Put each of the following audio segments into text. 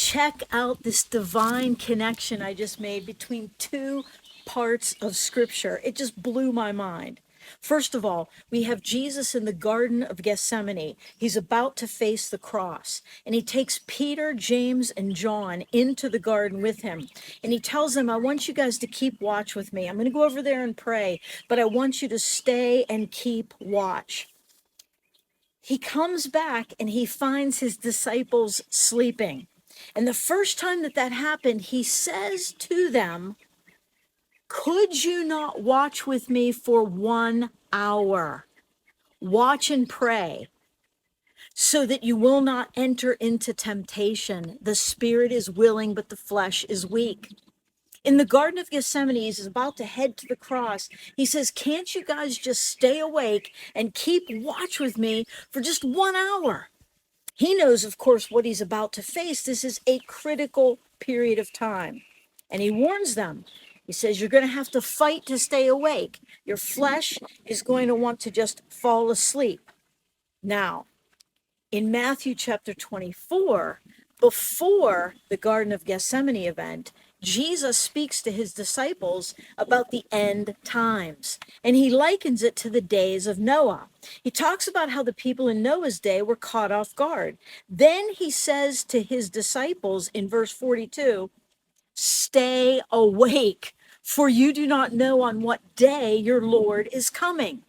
check out this divine connection I just made between two parts of scripture. It just blew my mind. First of all, we have Jesus in the Garden of Gethsemane. He's about to face the cross, and he takes Peter, James, and John into the garden with him. And he tells them, I want you guys to keep watch with me. I'm going to go over there and pray, but I want you to stay and keep watch. He comes back and he finds his disciples sleeping. And the first time that happened, he says to them, could you not watch with me for 1 hour? Watch and pray so that you will not enter into temptation. The spirit is willing, but the flesh is weak. In the Garden of Gethsemane, he's about to head to the cross. He says, can't you guys just stay awake and keep watch with me for just 1 hour? He knows, of course, what he's about to face. This is a critical period of time. And he warns them. He says, you're going to have to fight to stay awake. Your flesh is going to want to just fall asleep. Now, in Matthew chapter 24, before the Garden of Gethsemane event, Jesus speaks to his disciples about the end times, and he likens it to the days of Noah. He talks about how the people in Noah's day were caught off guard. Then he says to his disciples in verse 42, stay awake, for you do not know on what day your Lord is coming.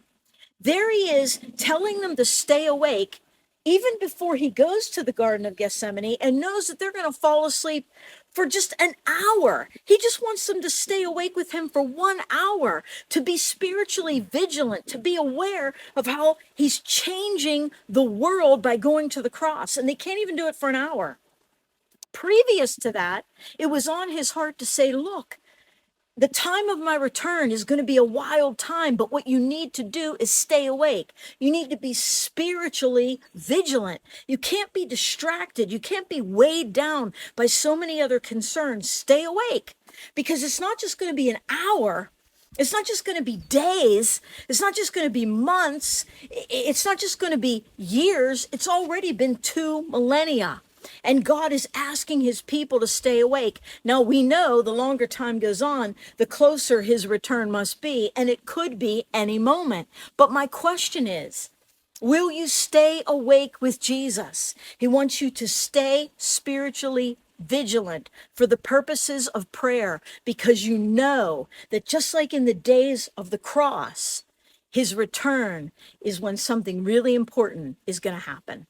There he is telling them to stay awake even before he goes to the Garden of Gethsemane and knows that they're going to fall asleep for just an hour. He just wants them to stay awake with him for 1 hour, to be spiritually vigilant, to be aware of how he's changing the world by going to the cross. And they can't even do it for an hour. Previous to that, it was on his heart to say, look, the time of my return is going to be a wild time, but what you need to do is stay awake. You need to be spiritually vigilant. You can't be distracted. You can't be weighed down by so many other concerns. Stay awake, because it's not just going to be an hour. It's not just going to be days. It's not just going to be months. It's not just going to be years. It's already been 2 millennia. And God is asking his people to stay awake. Now, we know the longer time goes on, the closer his return must be, and it could be any moment. But my question is, will you stay awake with Jesus? He wants you to stay spiritually vigilant for the purposes of prayer, because you know that just like in the days of the cross, his return is when something really important is going to happen.